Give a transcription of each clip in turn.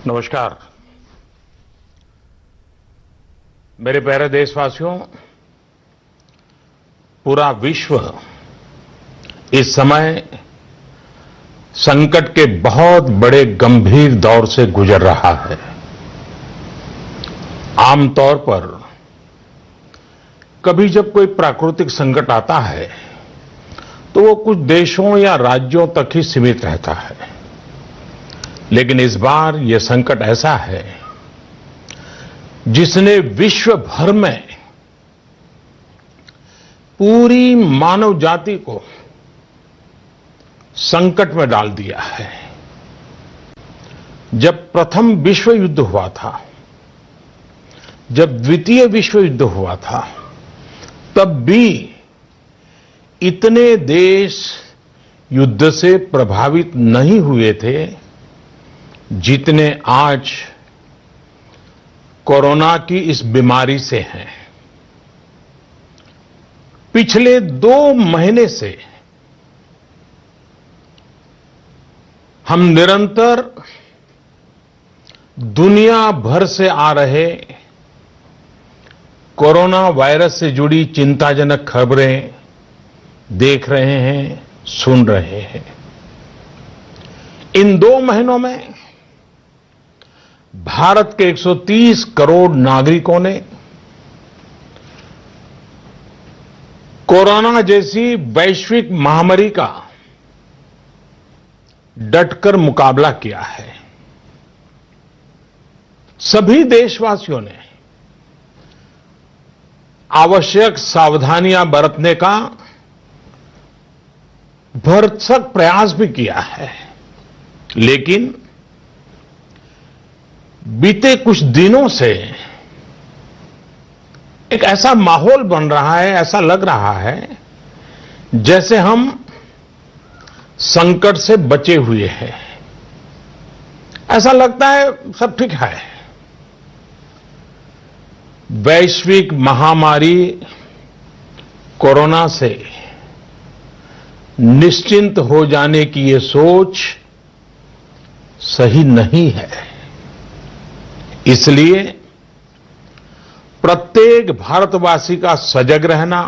नमस्कार। मेरे प्यारे देशवासियों, पूरा विश्व इस समय संकट के बहुत बड़े गंभीर दौर से गुजर रहा है। आमतौर पर कभी जब कोई प्राकृतिक संकट आता है तो वो कुछ देशों या राज्यों तक ही सीमित रहता है, लेकिन इस बार ये संकट ऐसा है जिसने विश्व भर में पूरी मानव जाति को संकट में डाल दिया है। जब प्रथम विश्व युद्ध हुआ था, जब द्वितीय विश्व युद्ध हुआ था, तब भी इतने देश युद्ध से प्रभावित नहीं हुए थे जितने आज कोरोना की इस बीमारी से हैं। पिछले 2 महीने से हम निरंतर दुनिया भर से आ रहे कोरोना वायरस से जुड़ी चिंताजनक खबरें देख रहे हैं, सुन रहे हैं। इन 2 महीनों में भारत के 130 करोड़ नागरिकों ने कोरोना जैसी वैश्विक महामारी का डटकर मुकाबला किया है। सभी देशवासियों ने आवश्यक सावधानियां बरतने का भरसक प्रयास भी किया है, लेकिन बीते कुछ दिनों से एक ऐसा माहौल बन रहा है, ऐसा लग रहा है जैसे हम संकट से बचे हुए हैं। ऐसा लगता है सब ठीक है। वैश्विक महामारी कोरोना से निश्चिंत हो जाने की ये सोच सही नहीं है। इसलिए प्रत्येक भारतवासी का सजग रहना,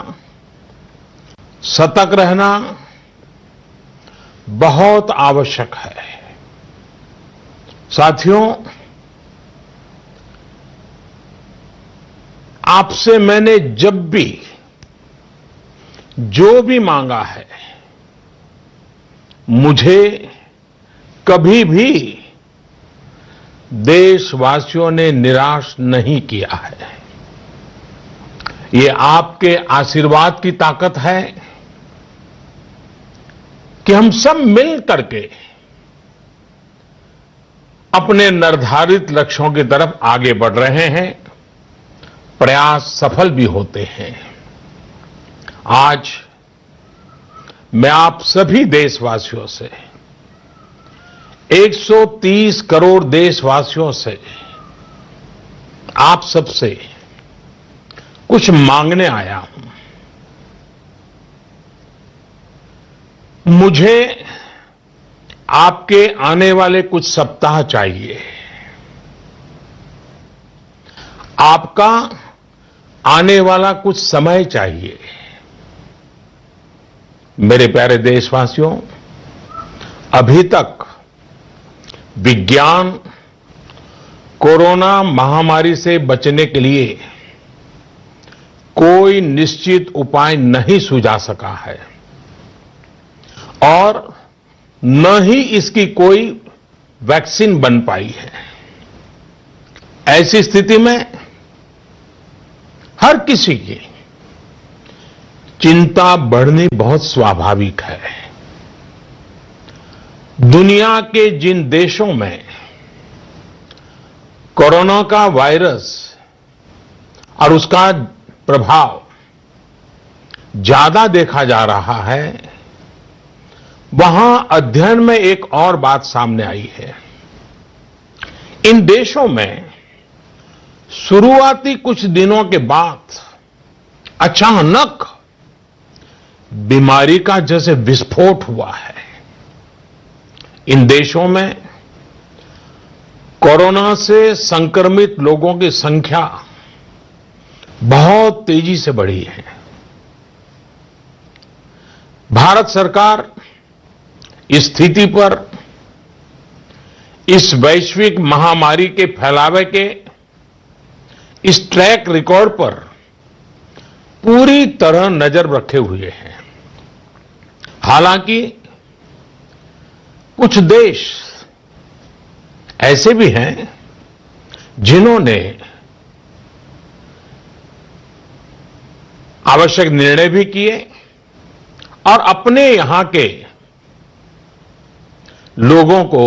सतर्क रहना बहुत आवश्यक है। साथियों, आपसे मैंने जब भी जो भी मांगा है, मुझे कभी भी देशवासियों ने निराश नहीं किया है। ये आपके आशीर्वाद की ताकत है कि हम सब मिल करके अपने निर्धारित लक्ष्यों की तरफ आगे बढ़ रहे हैं, प्रयास सफल भी होते हैं। आज मैं आप सभी देशवासियों से, 130 करोड़ देशवासियों से, आप सबसे कुछ मांगने आया हूं। मुझे आपके आने वाले कुछ सप्ताह चाहिए। आपका आने वाला कुछ समय चाहिए। मेरे प्यारे देशवासियों, अभी तक विज्ञान कोरोना महामारी से बचने के लिए कोई निश्चित उपाय नहीं सुझा सका है और न ही इसकी कोई वैक्सीन बन पाई है। ऐसी स्थिति में हर किसी की चिंता बढ़नी बहुत स्वाभाविक है। दुनिया के जिन देशों में कोरोना का वायरस और उसका प्रभाव ज्यादा देखा जा रहा है, वहां अध्ययन में एक और बात सामने आई है। इन देशों में शुरुआती कुछ दिनों के बाद अचानक बीमारी का जैसे विस्फोट हुआ है। इन देशों में कोरोना से संक्रमित लोगों की संख्या बहुत तेजी से बढ़ी है। भारत सरकार इस स्थिति पर, इस वैश्विक महामारी के फैलावे के इस ट्रैक रिकॉर्ड पर पूरी तरह नजर रखे हुए हैं। हालांकि कुछ देश ऐसे भी हैं जिन्होंने आवश्यक निर्णय भी किए और अपने यहां के लोगों को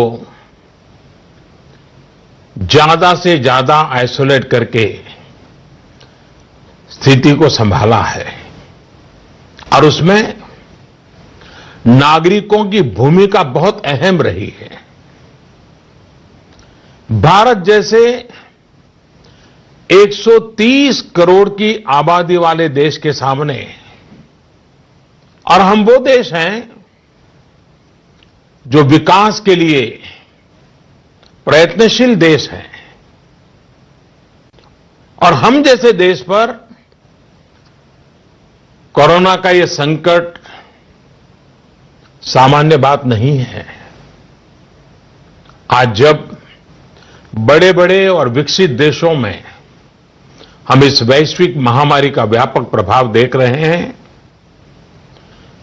ज्यादा से ज्यादा आइसोलेट करके स्थिति को संभाला है और उसमें नागरिकों की भूमिका बहुत अहम रही है। भारत जैसे 130 करोड़ की आबादी वाले देश के सामने, और हम वो देश हैं जो विकास के लिए प्रयत्नशील देश हैं, और हम जैसे देश पर कोरोना का ये संकट सामान्य बात नहीं है। आज जब बड़े बड़े और विकसित देशों में हम इस वैश्विक महामारी का व्यापक प्रभाव देख रहे हैं,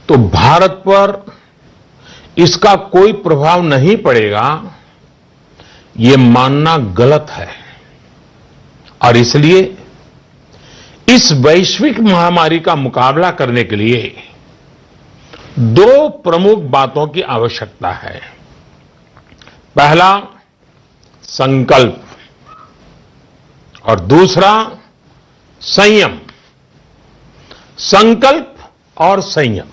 तो भारत पर इसका कोई प्रभाव नहीं पड़ेगा, ये मानना गलत है। और इसलिए इस वैश्विक महामारी का मुकाबला करने के लिए दो प्रमुख बातों की आवश्यकता है। पहला, संकल्प, और दूसरा, संयम। संकल्प और संयम।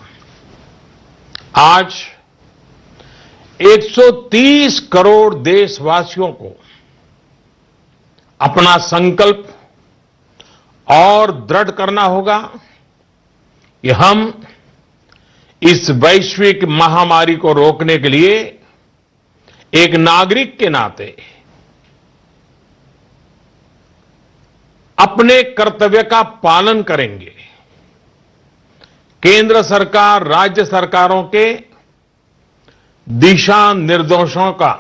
आज 130 करोड़ देशवासियों को अपना संकल्प और दृढ़ करना होगा कि हम इस वैश्विक महामारी को रोकने के लिए एक नागरिक के नाते अपने कर्तव्य का पालन करेंगे। केंद्र सरकार, राज्य सरकारों के दिशा निर्देशों का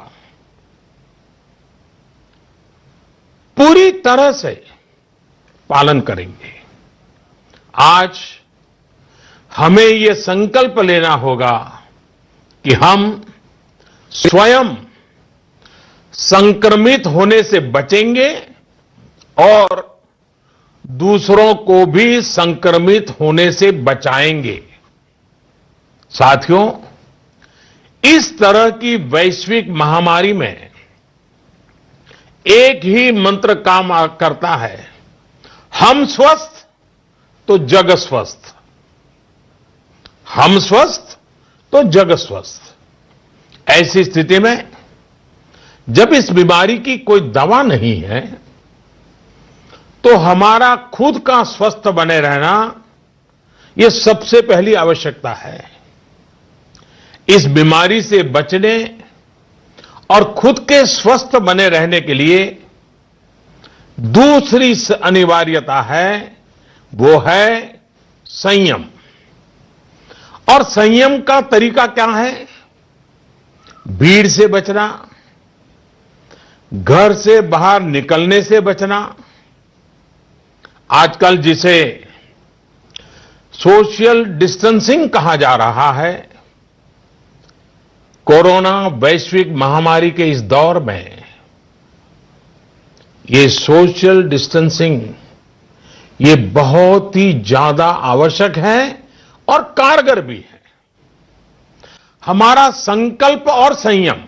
पूरी तरह से पालन करेंगे। आज हमें यह संकल्प लेना होगा कि हम स्वयं संक्रमित होने से बचेंगे और दूसरों को भी संक्रमित होने से बचाएंगे। साथियों, इस तरह की वैश्विक महामारी में एक ही मंत्र काम करता है, हम स्वस्थ तो जग स्वस्थ। हम स्वस्थ तो जग स्वस्थ। ऐसी स्थिति में जब इस बीमारी की कोई दवा नहीं है, तो हमारा खुद का स्वस्थ बने रहना यह सबसे पहली आवश्यकता है। इस बीमारी से बचने और खुद के स्वस्थ बने रहने के लिए दूसरी अनिवार्यता है, वो है संयम। और संयम का तरीका क्या है? भीड़ से बचना, घर से बाहर निकलने से बचना, आजकल जिसे सोशल डिस्टेंसिंग कहा जा रहा है, कोरोना वैश्विक महामारी के इस दौर में ये सोशल डिस्टेंसिंग ये बहुत ही ज्यादा आवश्यक है और कारगर भी है। हमारा संकल्प और संयम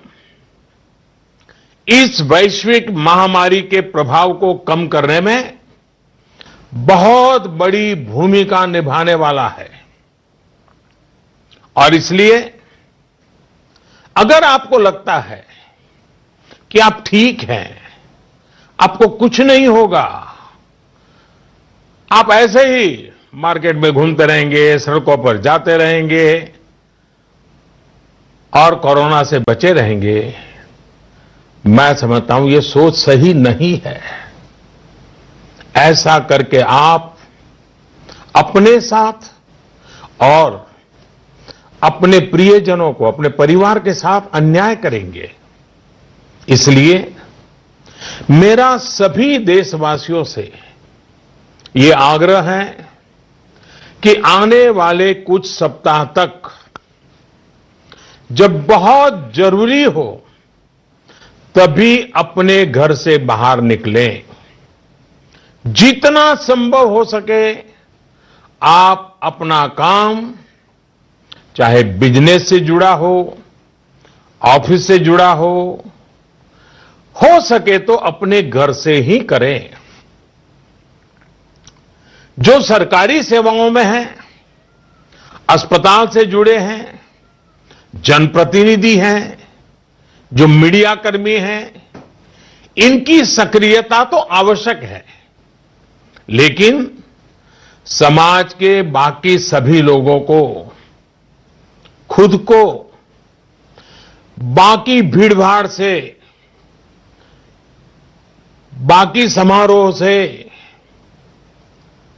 इस वैश्विक महामारी के प्रभाव को कम करने में बहुत बड़ी भूमिका निभाने वाला है। और इसलिए अगर आपको लगता है कि आप ठीक हैं, आपको कुछ नहीं होगा, आप ऐसे ही मार्केट में घूमते रहेंगे, सड़कों पर जाते रहेंगे और कोरोना से बचे रहेंगे, मैं समझता हूं ये सोच सही नहीं है। ऐसा करके आप अपने साथ और अपने प्रियजनों को, अपने परिवार के साथ अन्याय करेंगे। इसलिए मेरा सभी देशवासियों से ये आग्रह है कि आने वाले कुछ सप्ताह तक जब बहुत जरूरी हो तभी अपने घर से बाहर निकलें। जितना संभव हो सके आप अपना काम, चाहे बिजनेस से जुड़ा हो, ऑफिस से जुड़ा हो सके तो अपने घर से ही करें। जो सरकारी सेवाओं में हैं, अस्पताल से जुड़े हैं, जनप्रतिनिधि हैं, जो मीडिया कर्मी हैं, इनकी सक्रियता तो आवश्यक है, लेकिन समाज के बाकी सभी लोगों को खुद को बाकी भीड़भाड़ से, बाकी समारोह से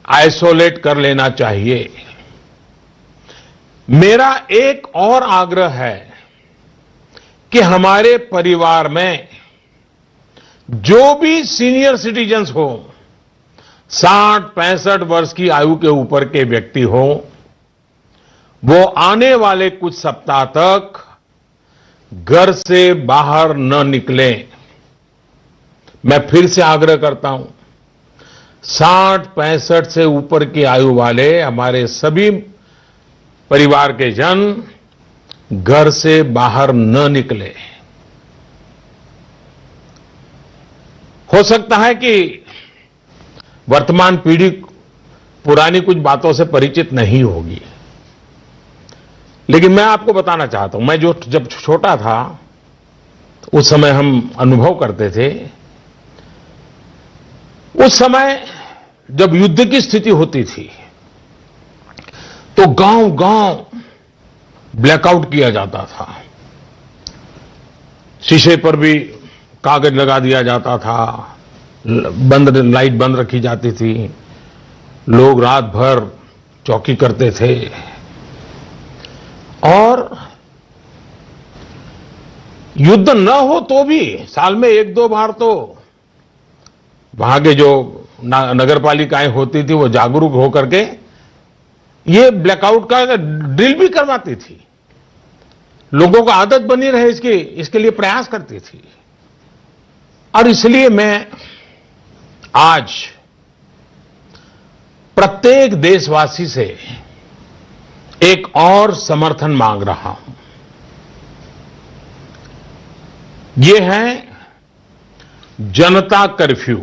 आइसोलेट कर लेना चाहिए। मेरा एक और आग्रह है कि हमारे परिवार में जो भी सीनियर सिटीजन्स हो, 60-65 वर्ष की आयु के ऊपर के व्यक्ति हो, वो आने वाले कुछ सप्ताह तक घर से बाहर न निकलें। मैं फिर से आग्रह करता हूं, 60-65 से ऊपर की आयु वाले हमारे सभी परिवार के जन घर से बाहर न निकले। हो सकता है कि वर्तमान पीढ़ी पुरानी कुछ बातों से परिचित नहीं होगी, लेकिन मैं आपको बताना चाहता हूं, मैं जब छोटा था उस समय हम अनुभव करते थे। उस समय जब युद्ध की स्थिति होती थी तो गांव-गांव ब्लैकआउट किया जाता था। शीशे पर भी कागज लगा दिया जाता था, लाइट बंद रखी जाती थी, लोग रात भर चौकी करते थे और युद्ध न हो तो भी साल में 1-2 बार तो वहां के जो नगर पालिकाएं होती थी वो जागरूक होकर के ये ब्लैकआउट का ड्रिल भी करवाती थी। लोगों को आदत बनी रहे इसके लिए प्रयास करती थी। और इसलिए मैं आज प्रत्येक देशवासी से एक और समर्थन मांग रहा हूं। ये है जनता कर्फ्यू।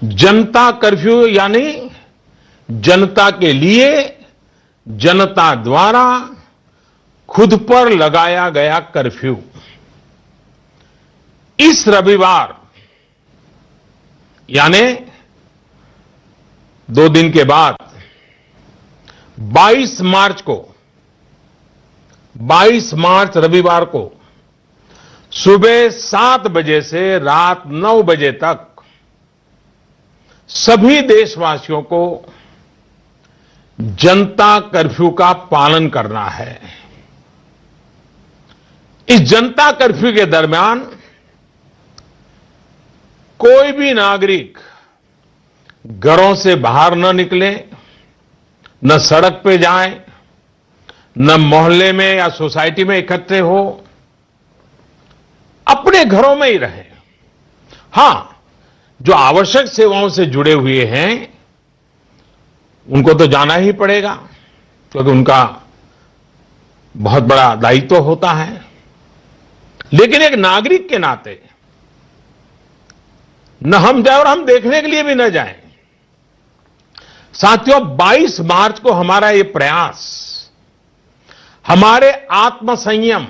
जनता कर्फ्यू यानी जनता के लिए, जनता द्वारा खुद पर लगाया गया कर्फ्यू। इस रविवार यानी 2 दिन के बाद 22 मार्च रविवार को सुबह 7 बजे से रात 9 बजे तक सभी देशवासियों को जनता कर्फ्यू का पालन करना है। इस जनता कर्फ्यू के दरमियान कोई भी नागरिक घरों से बाहर न निकले, न सड़क पे जाए, न मोहल्ले में या सोसाइटी में इकट्ठे हो, अपने घरों में ही रहे। हां, जो आवश्यक सेवाओं से जुड़े हुए हैं उनको तो जाना ही पड़ेगा, क्योंकि उनका बहुत बड़ा दायित्व होता है। लेकिन एक नागरिक के नाते न हम जाए और हम देखने के लिए भी न जाएं। साथियों, 22 मार्च को हमारा ये प्रयास हमारे आत्मसंयम,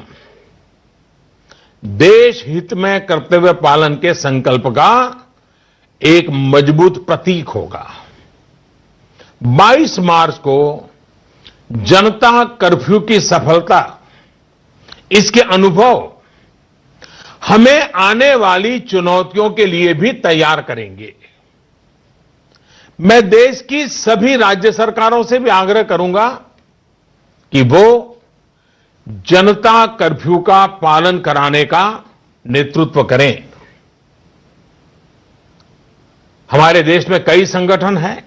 देश हित में कर्तव्य पालन के संकल्प का एक मजबूत प्रतीक होगा। 22 मार्च को जनता कर्फ्यू की सफलता, इसके अनुभव हमें आने वाली चुनौतियों के लिए भी तैयार करेंगे। मैं देश की सभी राज्य सरकारों से भी आग्रह करूंगा कि वो जनता कर्फ्यू का पालन कराने का नेतृत्व करें। हमारे देश में कई संगठन हैं,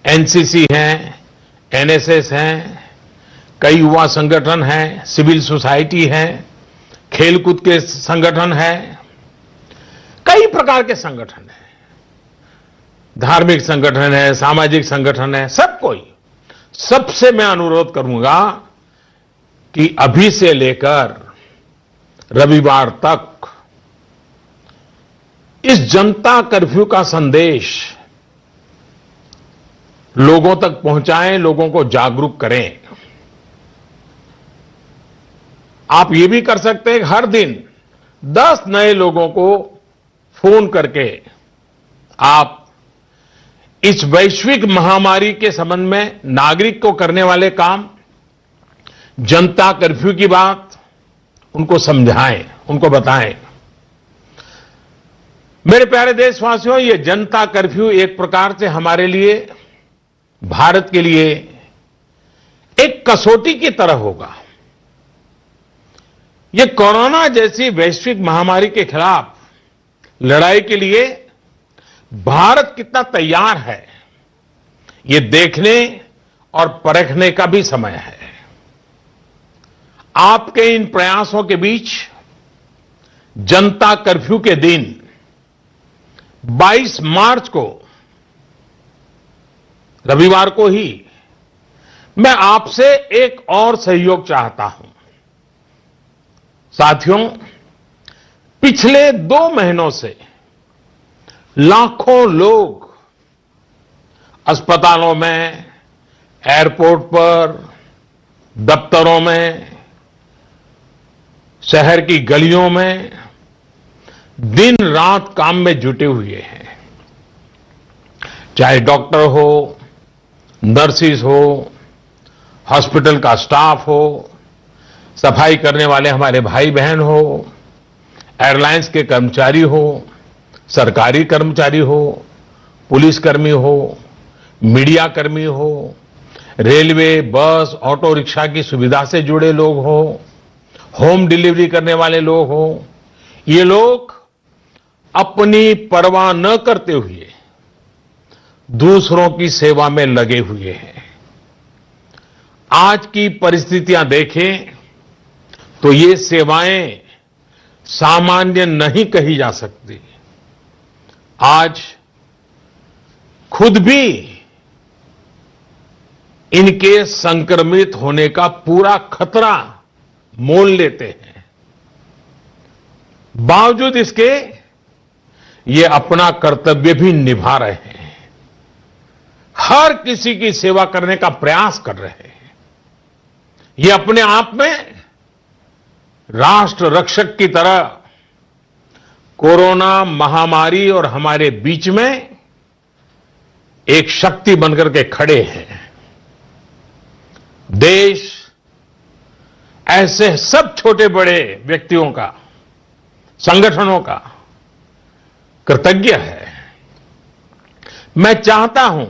एनसीसी हैं, एनएसएस हैं, कई युवा संगठन हैं, सिविल सोसाइटी है, खेलकूद के संगठन हैं, कई प्रकार के संगठन हैं, धार्मिक संगठन है, सामाजिक संगठन है, सब कोई। सबसे मैं अनुरोध करूंगा कि अभी से लेकर रविवार तक इस जनता कर्फ्यू का संदेश लोगों तक पहुंचाएं, लोगों को जागरूक करें। आप ये भी कर सकते हैं कि हर दिन 10 नए लोगों को फोन करके आप इस वैश्विक महामारी के संबंध में नागरिक को करने वाले काम, जनता कर्फ्यू की बात उनको समझाएं, उनको बताएं। मेरे प्यारे देशवासियों, ये जनता कर्फ्यू एक प्रकार से हमारे लिए, भारत के लिए एक कसौटी की तरह होगा। ये कोरोना जैसी वैश्विक महामारी के खिलाफ लड़ाई के लिए भारत कितना तैयार है, ये देखने और परखने का भी समय है। आपके इन प्रयासों के बीच जनता कर्फ्यू के दिन 22 मार्च को, रविवार को ही, मैं आपसे एक और सहयोग चाहता हूं। साथियों, पिछले 2 महीनों से लाखों लोग अस्पतालों में, एयरपोर्ट पर, दफ्तरों में, शहर की गलियों में दिन रात काम में जुटे हुए हैं। चाहे डॉक्टर हो, नर्सिस हो, हॉस्पिटल का स्टाफ हो, सफाई करने वाले हमारे भाई बहन हो, एयरलाइंस के कर्मचारी हो, सरकारी कर्मचारी हो, पुलिसकर्मी हो, मीडिया कर्मी हो, रेलवे, बस, ऑटो रिक्शा की सुविधा से जुड़े लोग हो, होम डिलीवरी करने वाले लोग हो, ये लोग अपनी परवाह न करते हुए दूसरों की सेवा में लगे हुए हैं। आज की परिस्थितियां देखें तो ये सेवाएं सामान्य नहीं कही जा सकती। आज खुद भी इनके संक्रमित होने का पूरा खतरा मोल लेते हैं। बावजूद इसके ये अपना कर्तव्य भी निभा रहे हैं, हर किसी की सेवा करने का प्रयास कर रहे हैं। ये अपने आप में राष्ट्र रक्षक की तरह कोरोना महामारी और हमारे बीच में एक शक्ति बनकर के खड़े हैं। देश ऐसे सब छोटे बड़े व्यक्तियों का, संगठनों का कृतज्ञ है। मैं चाहता हूं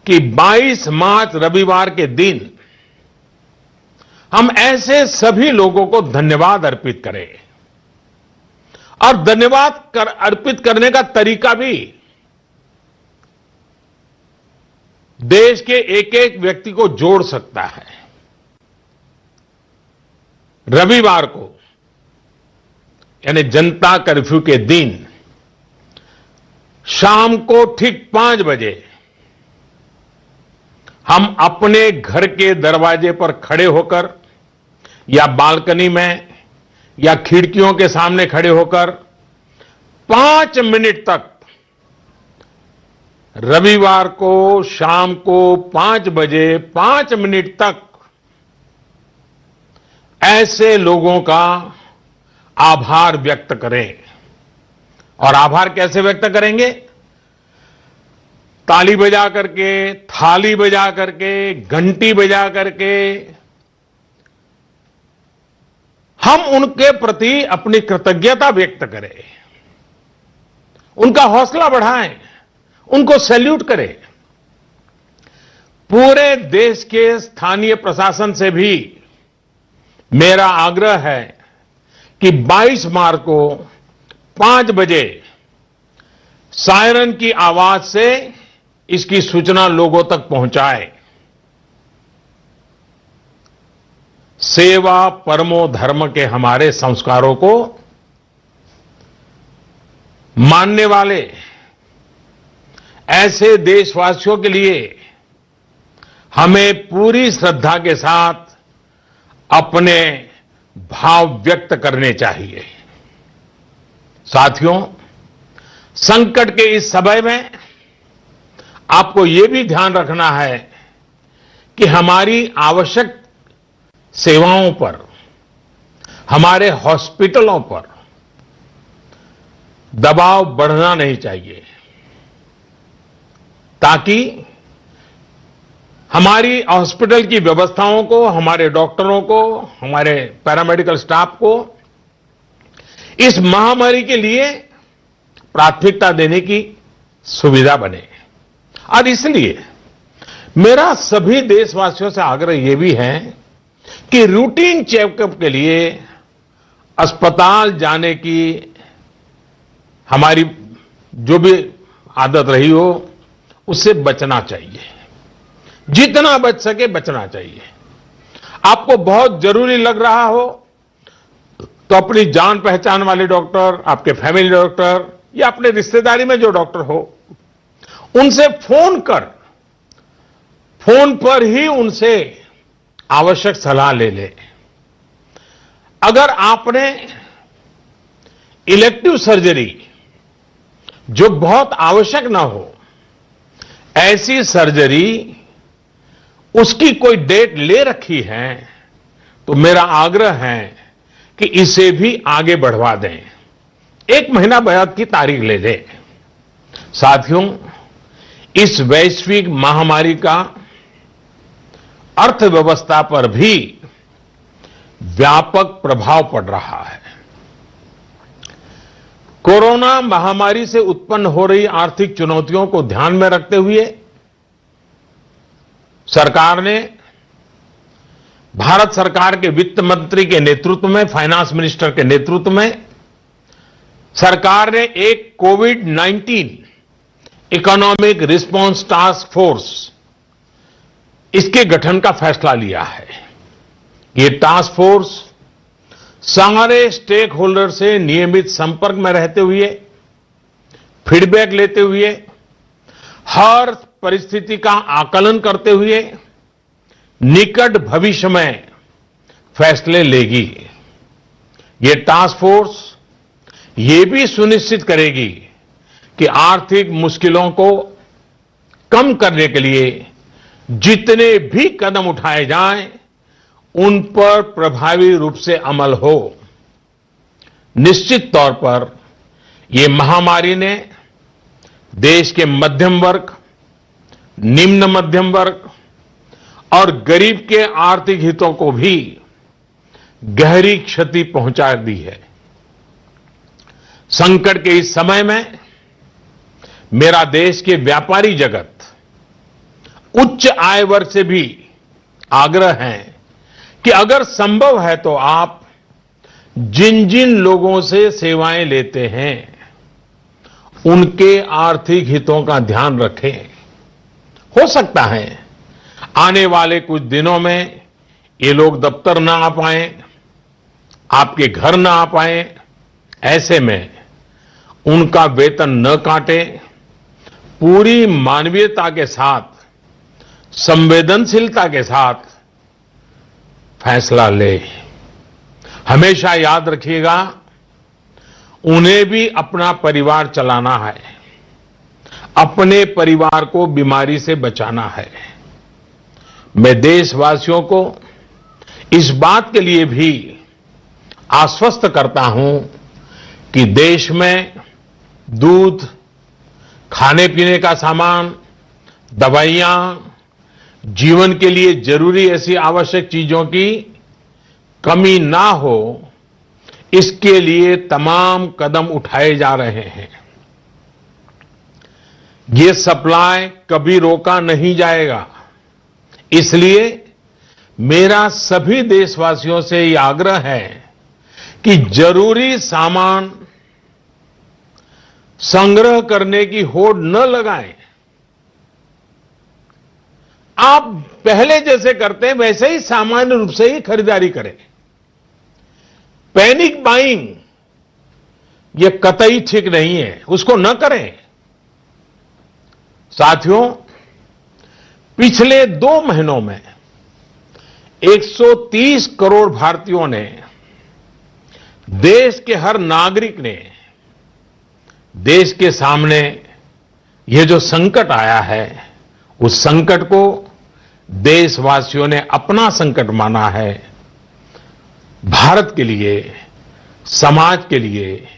कि 22 मार्च रविवार के दिन हम ऐसे सभी लोगों को धन्यवाद अर्पित करें, और धन्यवाद अर्पित करने का तरीका भी देश के एक एक व्यक्ति को जोड़ सकता है। रविवार को, यानी जनता कर्फ्यू के दिन शाम को ठीक 5 बजे हम अपने घर के दरवाजे पर खड़े होकर या बालकनी में या खिड़कियों के सामने खड़े होकर 5 मिनट तक, रविवार को शाम को 5 बजे 5 मिनट तक ऐसे लोगों का आभार व्यक्त करें। और आभार कैसे व्यक्त करेंगे? ताली बजा करके, थाली बजा करके, घंटी बजा करके, हम उनके प्रति अपनी कृतज्ञता व्यक्त करें, उनका हौसला बढ़ाएं, उनको सैल्यूट करें। पूरे देश के स्थानीय प्रशासन से भी मेरा आग्रह है कि 22 मार्च को 5 बजे सायरन की आवाज से इसकी सूचना लोगों तक पहुंचाए। सेवा परमो धर्म के हमारे संस्कारों को मानने वाले ऐसे देशवासियों के लिए हमें पूरी श्रद्धा के साथ अपने भाव व्यक्त करने चाहिए। साथियों, संकट के इस समय में आपको यह भी ध्यान रखना है कि हमारी आवश्यक सेवाओं पर, हमारे हॉस्पिटलों पर दबाव बढ़ना नहीं चाहिए, ताकि हमारी हॉस्पिटल की व्यवस्थाओं को, हमारे डॉक्टरों को, हमारे पैरामेडिकल स्टाफ को इस महामारी के लिए प्राथमिकता देने की सुविधा बने। और इसलिए मेरा सभी देशवासियों से आग्रह यह भी है कि रूटीन चेकअप के लिए अस्पताल जाने की हमारी जो भी आदत रही हो, उससे बचना चाहिए। जितना बच सके बचना चाहिए। आपको बहुत जरूरी लग रहा हो तो अपनी जान पहचान वाले डॉक्टर, आपके फैमिली डॉक्टर या अपने रिश्तेदारी में जो डॉक्टर हो, उनसे फोन पर ही उनसे आवश्यक सलाह ले ले। अगर आपने इलेक्टिव सर्जरी जो बहुत आवश्यक ना हो, ऐसी सर्जरी उसकी कोई डेट ले रखी है, तो मेरा आग्रह है कि इसे भी आगे बढ़वा दें, 1 महीना बाद की तारीख ले लें। साथियों, इस वैश्विक महामारी का अर्थव्यवस्था पर भी व्यापक प्रभाव पड़ रहा है। कोरोना महामारी से उत्पन्न हो रही आर्थिक चुनौतियों को ध्यान में रखते हुए सरकार ने, भारत सरकार के वित्त मंत्री के नेतृत्व में, फाइनेंस मिनिस्टर के नेतृत्व में सरकार ने एक कोविड-19 इकोनॉमिक रिस्पांस टास्क फोर्स, इसके गठन का फैसला लिया है। ये टास्क फोर्स सारे स्टेक होल्डर से नियमित संपर्क में रहते हुए, फीडबैक लेते हुए, हर परिस्थिति का आकलन करते हुए निकट भविष्य में फैसले लेगी। ये टास्क फोर्स ये भी सुनिश्चित करेगी कि आर्थिक मुश्किलों को कम करने के लिए जितने भी कदम उठाए जाएं, उन पर प्रभावी रूप से अमल हो। निश्चित तौर पर ये महामारी ने देश के मध्यम वर्ग, निम्न मध्यम वर्ग और गरीब के आर्थिक हितों को भी गहरी क्षति पहुंचा दी है। संकट के इस समय में मेरा देश के व्यापारी जगत, उच्च आय वर्ग से भी आग्रह है कि अगर संभव है तो आप जिन जिन लोगों से सेवाएं लेते हैं, उनके आर्थिक हितों का ध्यान रखें। हो सकता है आने वाले कुछ दिनों में ये लोग दफ्तर ना आ पाएं, आपके घर ना आ पाएं। ऐसे में उनका वेतन न काटें, पूरी मानवीयता के साथ, संवेदनशीलता के साथ फैसला ले। हमेशा याद रखिएगा, उन्हें भी अपना परिवार चलाना है, अपने परिवार को बीमारी से बचाना है। मैं देशवासियों को इस बात के लिए भी आश्वस्त करता हूं कि देश में दूध, खाने पीने का सामान, दवाइयां, जीवन के लिए जरूरी ऐसी आवश्यक चीजों की कमी ना हो, इसके लिए तमाम कदम उठाए जा रहे हैं। ये सप्लाई कभी रोका नहीं जाएगा। इसलिए मेरा सभी देशवासियों से ये आग्रह है कि जरूरी सामान संग्रह करने की होड़ न लगाएं। आप पहले जैसे करते हैं वैसे ही सामान्य रूप से ही खरीदारी करें। पैनिक बाइंग ये कतई ठीक नहीं है, उसको न करें। साथियों, पिछले 2 महीनों में 130 करोड़ भारतीयों ने, देश के हर नागरिक ने देश के सामने ये जो संकट आया है, उस संकट को देशवासियों ने अपना संकट माना है। भारत के लिए, समाज के लिए,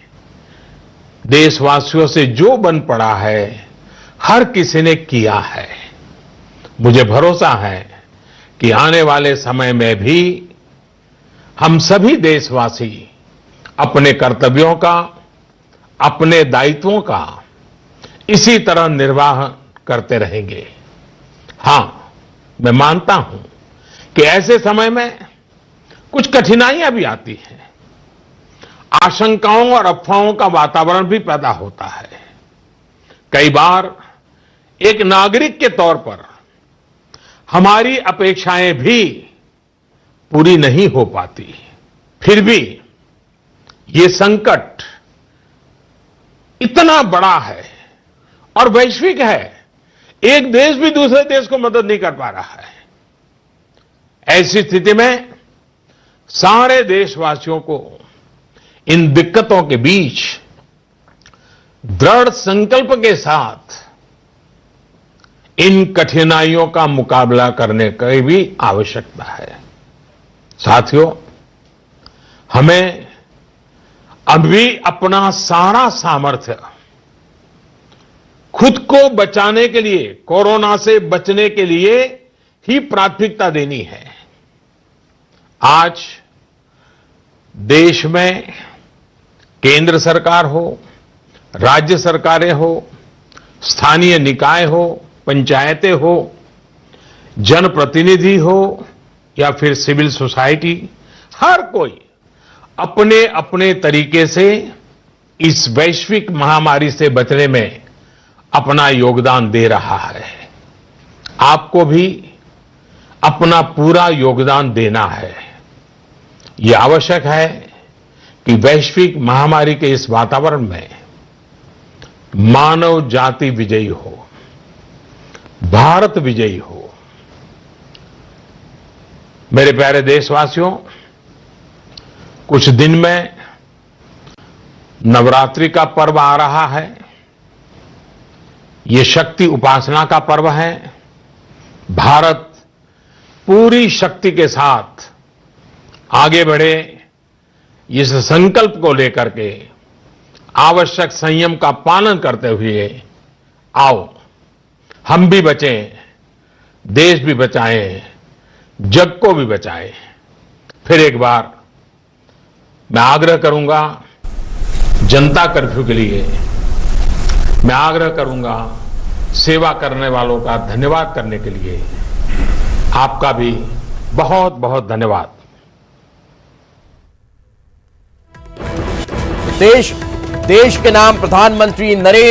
देशवासियों से जो बन पड़ा है, हर किसी ने किया है। मुझे भरोसा है कि आने वाले समय में भी हम सभी देशवासी अपने कर्तव्यों का, अपने दायित्वों का इसी तरह निर्वाह करते रहेंगे। हां, मैं मानता हूं कि ऐसे समय में कुछ कठिनाइयां भी आती हैं। आशंकाओं और अफवाहों का वातावरण भी पैदा होता है। कई बार एक नागरिक के तौर पर हमारी अपेक्षाएं भी पूरी नहीं हो पाती। फिर भी ये संकट इतना बड़ा है और वैश्विक है। एक देश भी दूसरे देश को मदद नहीं कर पा रहा है। ऐसी स्थिति में सारे देशवासियों को इन दिक्कतों के बीच दृढ़ संकल्प के साथ इन कठिनाइयों का मुकाबला करने की भी आवश्यकता है। साथियों, हमें अभी अपना सारा सामर्थ्य खुद को बचाने के लिए, कोरोना से बचने के लिए ही प्राथमिकता देनी है। आज देश में केंद्र सरकार हो, राज्य सरकारें हो, स्थानीय निकाय हो, पंचायतें हो, जनप्रतिनिधि हो या फिर सिविल सोसाइटी, हर कोई अपने अपने तरीके से इस वैश्विक महामारी से बचने में अपना योगदान दे रहा है। आपको भी अपना पूरा योगदान देना है। यह आवश्यक है कि वैश्विक महामारी के इस वातावरण में मानव जाति विजयी हो, भारत विजयी हो। मेरे प्यारे देशवासियों, कुछ दिन में नवरात्रि का पर्व आ रहा है। ये शक्ति उपासना का पर्व है। भारत पूरी शक्ति के साथ आगे बढ़े, इस संकल्प को लेकर के आवश्यक संयम का पालन करते हुए आओ हम भी बचें, देश भी बचाएं, जग को भी बचाएं। फिर एक बार मैं आग्रह करूंगा, जनता कर्फ्यू के लिए मैं आग्रह करूंगा, सेवा करने वालों का धन्यवाद करने के लिए आपका भी बहुत बहुत धन्यवाद। देश के नाम प्रधानमंत्री नरेंद्र